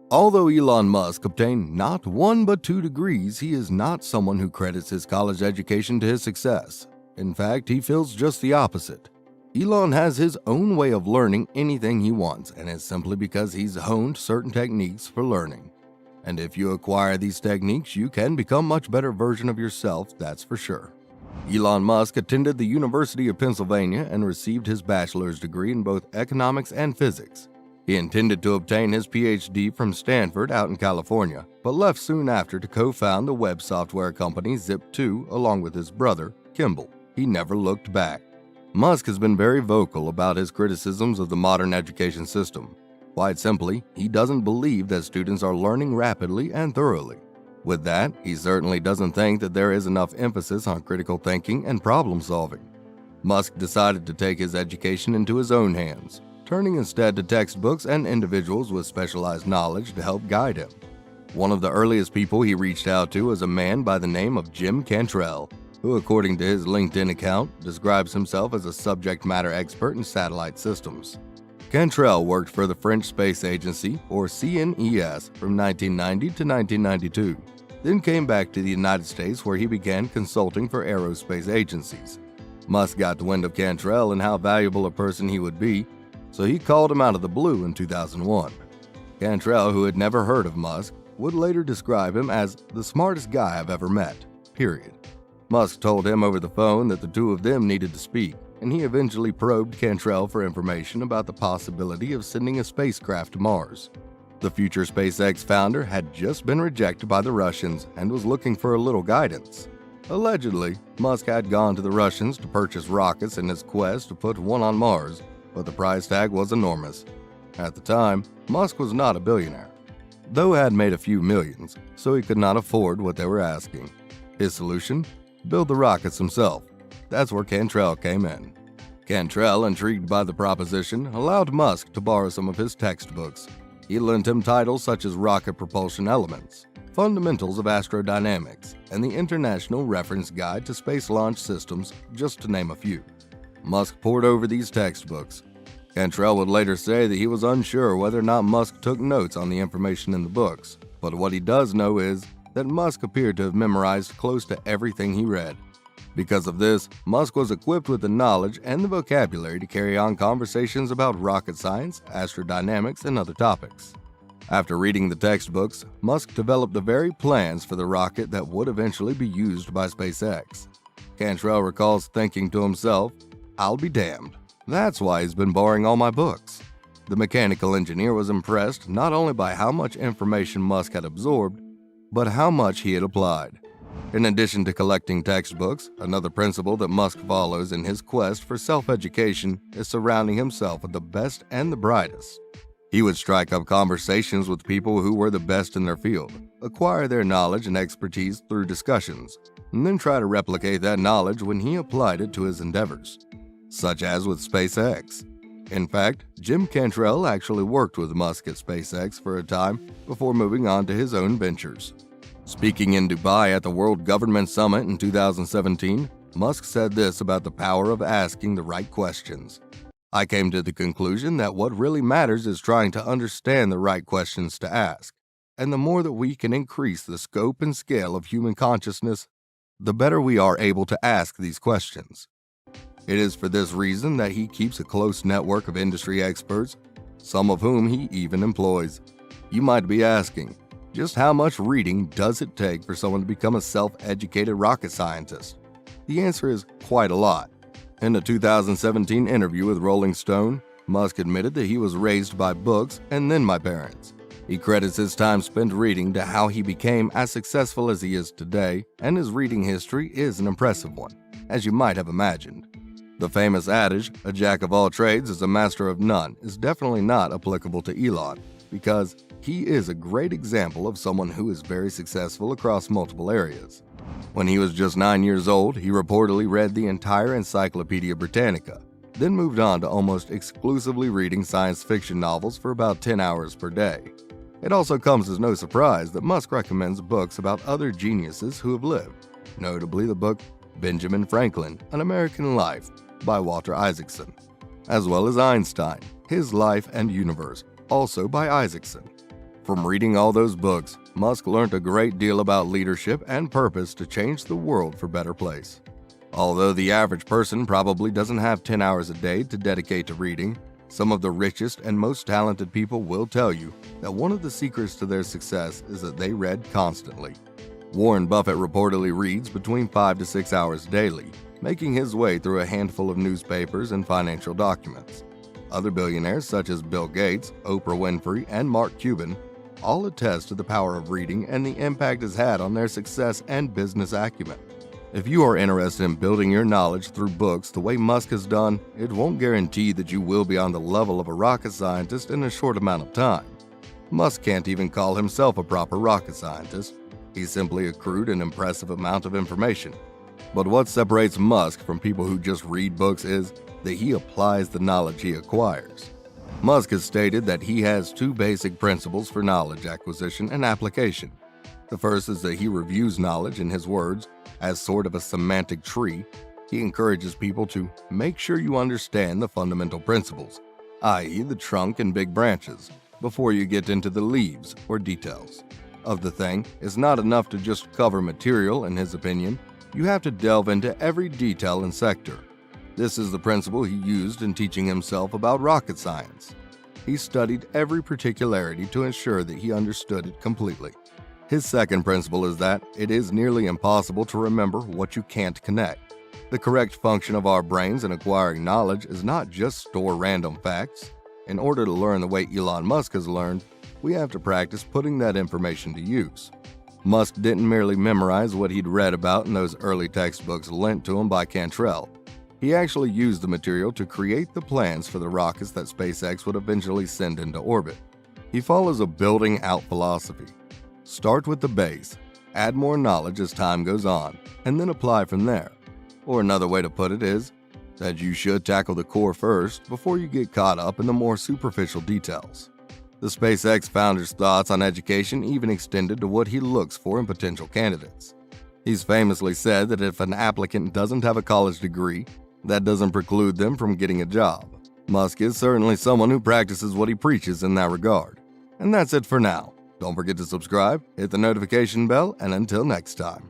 Although Elon Musk obtained not one but two degrees, he is not someone who credits his college education to his success. In fact, he feels just the opposite. Elon has his own way of learning anything he wants, and it's simply because he's honed certain techniques for learning. And if you acquire these techniques, you can become a much better version of yourself, that's for sure. Elon Musk attended the University of Pennsylvania and received his bachelor's degree in both economics and physics. He intended to obtain his PhD from Stanford out in California, but left soon after to co-found the web software company Zip2 along with his brother, Kimball. He never looked back. Musk has been very vocal about his criticisms of the modern education system. Quite simply, he doesn't believe that students are learning rapidly and thoroughly. With that, he certainly doesn't think that there is enough emphasis on critical thinking and problem solving. Musk decided to take his education into his own hands, turning instead to textbooks and individuals with specialized knowledge to help guide him. One of the earliest people he reached out to was a man by the name of Jim Cantrell, who, according to his LinkedIn account, describes himself as a subject matter expert in satellite systems. Cantrell worked for the French Space Agency, or CNES, from 1990 to 1992, then came back to the United States where he began consulting for aerospace agencies. Musk got the wind of Cantrell and how valuable a person he would be, so he called him out of the blue in 2001. Cantrell, who had never heard of Musk, would later describe him as the smartest guy I've ever met, period. Musk told him over the phone that the two of them needed to speak, and he eventually probed Cantrell for information about the possibility of sending a spacecraft to Mars. The future SpaceX founder had just been rejected by the Russians and was looking for a little guidance. Allegedly, Musk had gone to the Russians to purchase rockets in his quest to put one on Mars, but the price tag was enormous. At the time, Musk was not a billionaire, though had made a few millions, so he could not afford what they were asking. His solution? Build the rockets himself. That's where Cantrell came in. Cantrell, intrigued by the proposition, allowed Musk to borrow some of his textbooks. He lent him titles such as Rocket Propulsion Elements, Fundamentals of Astrodynamics, and the International Reference Guide to Space Launch Systems, just to name a few. Musk pored over these textbooks. Cantrell would later say that he was unsure whether or not Musk took notes on the information in the books, but what he does know is that Musk appeared to have memorized close to everything he read. Because of this, Musk was equipped with the knowledge and the vocabulary to carry on conversations about rocket science, astrodynamics, and other topics. After reading the textbooks, Musk developed the very plans for the rocket that would eventually be used by SpaceX. Cantrell recalls thinking to himself, "I'll be damned. That's why he's been borrowing all my books." The mechanical engineer was impressed not only by how much information Musk had absorbed, but how much he had applied. In addition to collecting textbooks, another principle that Musk follows in his quest for self-education is surrounding himself with the best and the brightest. He would strike up conversations with people who were the best in their field, acquire their knowledge and expertise through discussions, and then try to replicate that knowledge when he applied it to his endeavors, such as with SpaceX. In fact, Jim Cantrell actually worked with Musk at SpaceX for a time before moving on to his own ventures. Speaking in Dubai at the World Government Summit in 2017, Musk said this about the power of asking the right questions. "I came to the conclusion that what really matters is trying to understand the right questions to ask. And the more that we can increase the scope and scale of human consciousness, the better we are able to ask these questions." It is for this reason that he keeps a close network of industry experts, some of whom he even employs. You might be asking, just how much reading does it take for someone to become a self-educated rocket scientist? The answer is quite a lot. In a 2017 interview with Rolling Stone, Musk admitted that he was raised by books and then by parents. He credits his time spent reading to how he became as successful as he is today, and his reading history is an impressive one, as you might have imagined. The famous adage, "a jack of all trades is a master of none," is definitely not applicable to Elon, because he is a great example of someone who is very successful across multiple areas. When he was just 9 years old, he reportedly read the entire Encyclopedia Britannica, then moved on to almost exclusively reading science fiction novels for about 10 hours per day. It also comes as no surprise that Musk recommends books about other geniuses who have lived, notably the book Benjamin Franklin, An American Life by Walter Isaacson, as well as Einstein, His Life and Universe, also by Isaacson. From reading all those books, Musk learned a great deal about leadership and purpose to change the world for a better place. Although the average person probably doesn't have 10 hours a day to dedicate to reading, some of the richest and most talented people will tell you that one of the secrets to their success is that they read constantly. Warren Buffett reportedly reads between 5 to 6 hours daily, making his way through a handful of newspapers and financial documents. Other billionaires such as Bill Gates, Oprah Winfrey, and Mark Cuban all attest to the power of reading and the impact it's had on their success and business acumen. If you are interested in building your knowledge through books the way Musk has done, it won't guarantee that you will be on the level of a rocket scientist in a short amount of time. Musk can't even call himself a proper rocket scientist. He's simply accrued an impressive amount of information. But what separates Musk from people who just read books is that he applies the knowledge he acquires. Musk has stated that he has two basic principles for knowledge acquisition and application. The first is that he reviews knowledge, in his words, as sort of a semantic tree. He encourages people to make sure you understand the fundamental principles, i.e. the trunk and big branches, before you get into the leaves or details of the thing. It's not enough to just cover material, in his opinion. You have to delve into every detail and sector. This is the principle he used in teaching himself about rocket science. He studied every particularity to ensure that he understood it completely. His second principle is that it is nearly impossible to remember what you can't connect. The correct function of our brains in acquiring knowledge is not just store random facts. In order to learn the way Elon Musk has learned, we have to practice putting that information to use. Musk didn't merely memorize what he'd read about in those early textbooks lent to him by Cantrell. He actually used the material to create the plans for the rockets that SpaceX would eventually send into orbit. He follows a building out philosophy. Start with the base, add more knowledge as time goes on, and then apply from there. Or another way to put it is that you should tackle the core first before you get caught up in the more superficial details. The SpaceX founder's thoughts on education even extended to what he looks for in potential candidates. He's famously said that if an applicant doesn't have a college degree, that doesn't preclude them from getting a job. Musk is certainly someone who practices what he preaches in that regard. And that's it for now. Don't forget to subscribe, hit the notification bell, and until next time.